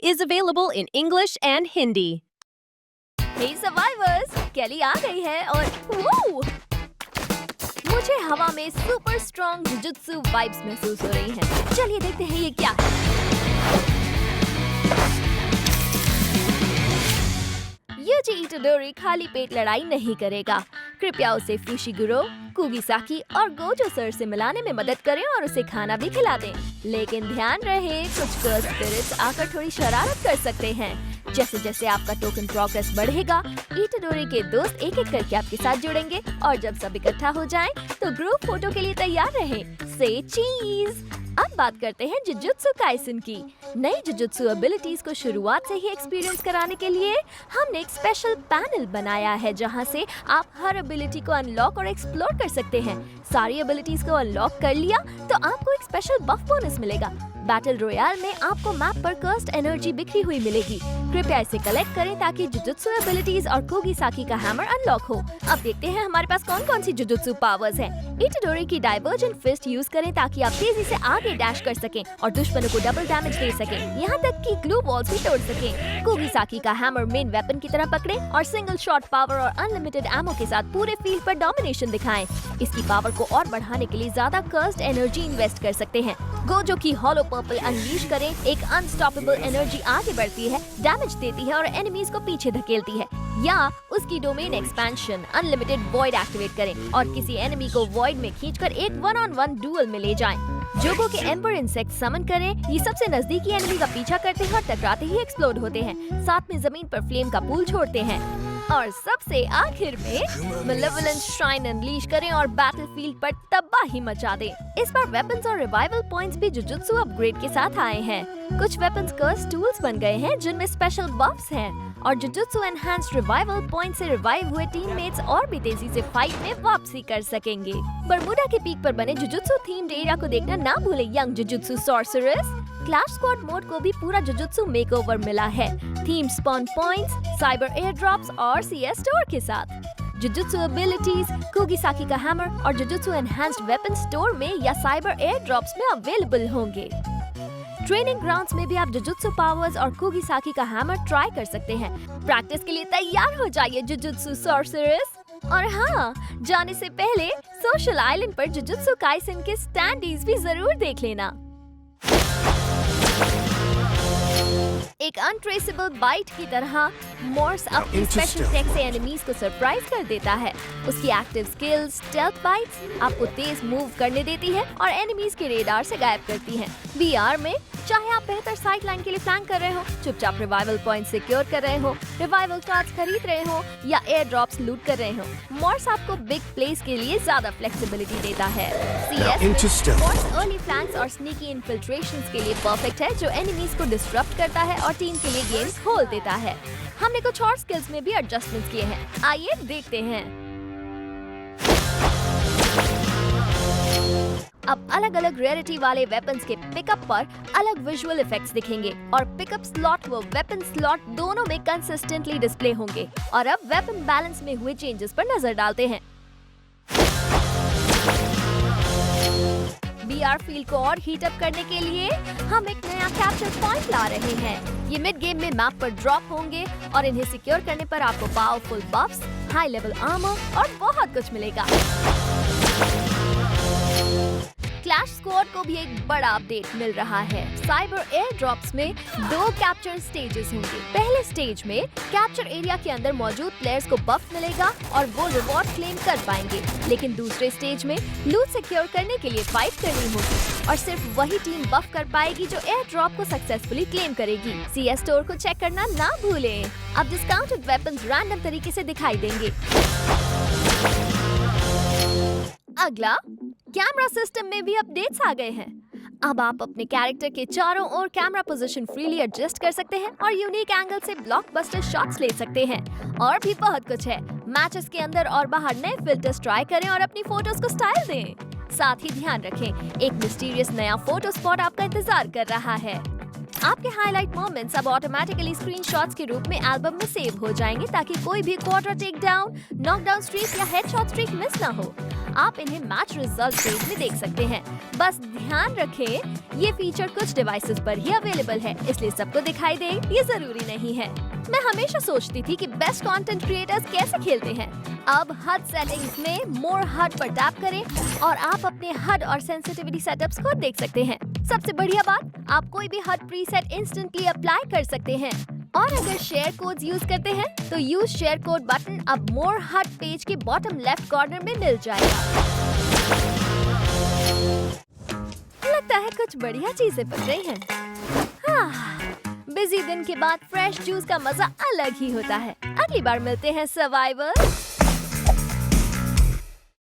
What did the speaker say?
is available in English and Hindi. Hey survivors, केली आ गई है और वो मुझे हवा में सुपर स्ट्रॉन्ग जुजुत्सु वाइब्स महसूस हो रही हैं। चलिए देखते हैं ये क्या है। यूजी इटोडोरी खाली पेट लड़ाई नहीं करेगा। कृपया उसे फुशिगुरो, कुगिसाकी और गोजो सर से मिलाने में मदद करें और उसे खाना भी खिला दें। लेकिन ध्यान रहे, कुछ कर्स स्पिरिट्स आकर थोड़ी शरारत कर सकते हैं। जैसे जैसे आपका टोकन प्रोग्रेस बढ़ेगा, इटोडोरी के दोस्त एक एक करके आपके साथ जुड़ेंगे और जब सब इकट्ठा हो जाएं, तो ग्रुप फोटो के लिए तैयार रहें। से चीज। अब बात करते हैं जुजुत्सु काइसेन की। नई जुजुत्सु एबिलिटीज को शुरुआत से ही एक्सपीरियंस कराने के लिए हमने एक स्पेशल पैनल बनाया है, जहां से आप हर एबिलिटी को अनलॉक और एक्सप्लोर कर सकते हैं। सारी एबिलिटीज को अनलॉक कर लिया तो आपको एक स्पेशल बफ बोनस मिलेगा। बैटल रॉयल में आपको मैप पर कर्स्ड एनर्जी बिखरी हुई मिलेगी। कृपया इसे कलेक्ट करें ताकि जुजुत्सु एबिलिटीज और कुगिसाकी का हैमर अनलॉक हो। अब देखते हैं हमारे पास कौन कौन सी जुजुत्सु पावर्स हैं। इटोडोरी की डाइवर्जेंट फिस्ट यूज करें ताकि आप तेजी से आगे डैश कर सकें और दुश्मनों को डबल डैमेज दे सकें, यहाँ तक कि ग्लू वॉल्स भी तोड़ सकें। कुगिसाकी का हैमर मेन वेपन की तरह पकड़ें और सिंगल शॉट पावर और अनलिमिटेड एमो के साथ पूरे फील्ड पर डोमिनेशन दिखाएं। इसकी पावर को और बढ़ाने के लिए ज्यादा कर्स्ड एनर्जी इन्वेस्ट कर सकते हैं। गोजो की हॉलो पर्पल अनलीश करें। एक अनस्टॉपेबल एनर्जी आगे बढ़ती है, डैमेज देती है और एनिमीज को पीछे धकेलती है। या उसकी domain expansion unlimited void activate करें और किसी एनिमी को वॉइड में खींचकर एक 1-on-1 डुएल में ले जाएं। जोगो के एम्बर इंसेक्ट समन करें। ये सबसे नजदीकी एनिमी का पीछा करते हैं और टकराते ही एक्सप्लोड होते हैं। साथ में जमीन पर फ्लेम का पूल छोड़ते हैं। और सबसे आखिर में मेलेवोलेंस श्राइन अनलीश करें और बैटलफील्ड पर तबाही मचा दें। इस बार वेपन्स और रिवाइवल पॉइंट्स भी जुजुत्सु अपग्रेड के साथ आए हैं। कुछ वेपन्स कर्स टूल्स बन गए हैं जिनमें स्पेशल बफ्स हैं और जुजुत्सु एनहांस्ड रिवाइवल पॉइंट से रिवाइव हुए टीममेट्स और भी तेजी से फाइट में वापसी कर सकेंगे। बरमूडा के पीक पर बने जुजुत्सु थीम्ड एरिया को देखना ना भूले young jujutsu sorcerers. Clash squad mode को भी पूरा जुजुत्सु मेकओवर मिला है, theme spawn points, cyber air drops और सीएस स्टोर के साथ। जुजुत्सु एबिलिटीज, कुगिसाकी का हैमर और जुजुत्सु एनहांस्ड वेपन स्टोर में या साइबर एयर ड्रॉप्स में अवेलेबल होंगे। ट्रेनिंग ग्राउंड्स में भी आप जुजुत्सु पावर्स और कुगिसाकी का हैमर ट्राई कर सकते हैं। प्रैक्टिस के लिए तैयार हो जाइए जुजुत्सु सॉर्सरर्स। और हाँ, जाने से पहले सोशल आइलैंड पर जुजुत्सु काइसेन के स्टैंडीज भी जरूर देख लेना। एक अनट्रेसेबल बाइट की तरह मोर्स अपनी स्पेशल टेक से एनिमीज को सरप्राइज कर देता है। उसकी एक्टिव स्किल्स स्टेल्थ बाइट्स आपको तेज मूव करने देती है और एनिमीज के रेडार से गायब करती हैं। वीआर में चाहे आप बेहतर साइड लाइन के लिए प्लान कर रहे हो, चुपचाप रिवाइवल पॉइंट सिक्योर कर रहे हो, रिवाइवल कार्ड्स खरीद रहे हो या एयर ड्रॉप्स लूट कर रहे हो, मोर्स आपको बिग प्लेस के लिए ज्यादा फ्लेक्सिबिलिटी देता है। सीएस मोर्स अर्ली फ्लैंक्स और स्नीकी इन्फिल्ट्रेशंस के लिए परफेक्ट है, जो एनिमीज को डिसरप्ट करता है और टीम के लिए गेम्स खोल देता है। हमने कुछ और स्किल्स में भी एडजस्टमेंट्स किए हैं, आइए देखते हैं। अब अलग अलग रेयरिटी वाले वेपन्स के पिकअप पर अलग विजुअल इफेक्ट्स दिखेंगे और पिकअप स्लॉट व वेपन स्लॉट दोनों में कंसिस्टेंटली डिस्प्ले होंगे। और अब वेपन बैलेंस में हुए चेंजेस पर नजर डालते हैं। बीआर फील्ड को और हीट अप करने के लिए हम एक नया कैप्चर पॉइंट ला रहे हैं। ये मिड गेम में मैप पर ड्रॉप होंगे और इन्हें सिक्योर करने पर आपको पावरफुल बफ्स, हाई लेवल आर्मर और बहुत कुछ मिलेगा। क्लैश स्क्वाड को भी एक बड़ा अपडेट मिल रहा है। साइबर एयर ड्रॉप्स में 2 कैप्चर स्टेजेस होंगे। पहले स्टेज में कैप्चर एरिया के अंदर मौजूद प्लेयर्स को बफ मिलेगा और वो रिवॉर्ड क्लेम कर पाएंगे, लेकिन दूसरे स्टेज में लूट सिक्योर करने के लिए फाइट करनी होगी और सिर्फ वही टीम बफ कर पाएगी जो एयर ड्रॉप को सक्सेसफुली क्लेम करेगी। सीएस स्टोर को चेक करना ना भूलें। अब डिस्काउंटेड वेपन्स रैंडम तरीके से दिखाई देंगे। अगला, कैमरा सिस्टम में भी अपडेट्स आ गए हैं। अब आप अपने कैरेक्टर के चारों ओर कैमरा पोजीशन फ्रीली एडजस्ट कर सकते हैं और यूनिक एंगल से ब्लॉकबस्टर शॉट्स ले सकते हैं। और भी बहुत कुछ है। मैचेस के अंदर और बाहर नए फिल्टर्स ट्राई करें और अपनी फोटोज को स्टाइल दें। साथ ही ध्यान रखें, एक मिस्टीरियस नया फोटो स्पॉट आपका इंतजार कर रहा है। आपके हाईलाइट मोमेंट्स अब ऑटोमेटिकली स्क्रीनशॉट्स के रूप में एल्बम में सेव हो जाएंगे ताकि कोई भी quarter take down, knockdown streak या हेडशॉट स्ट्रीक मिस ना हो। आप इन्हें मैच रिजल्ट पेज में देख सकते हैं। बस ध्यान रखें ये फीचर कुछ डिवाइसेस पर ही अवेलेबल है, इसलिए सबको दिखाई दे ये जरूरी नहीं है। मैं हमेशा सोचती थी कि बेस्ट कंटेंट क्रिएटर्स कैसे खेलते हैं। अब HUD सेटिंग्स में मोर HUD पर टैप करें और आप अपने HUD और सेंसिटिविटी सेटअप्स को देख सकते हैं। सबसे बढ़िया बात, आप कोई भी HUD प्रीसेट इंस्टेंटली अप्लाई कर सकते हैं। और अगर शेयर कोड्स यूज करते हैं तो यूज शेयर कोड बटन अब मोर HUD पेज के बॉटम लेफ्ट कॉर्नर में मिल जाएगा। लगता है कुछ बढ़िया चीजें बन रही हैं। बिजी दिन के बाद फ्रेश जूस का मजा अलग ही होता है। अगली बार मिलते हैं सर्वाइवर्स।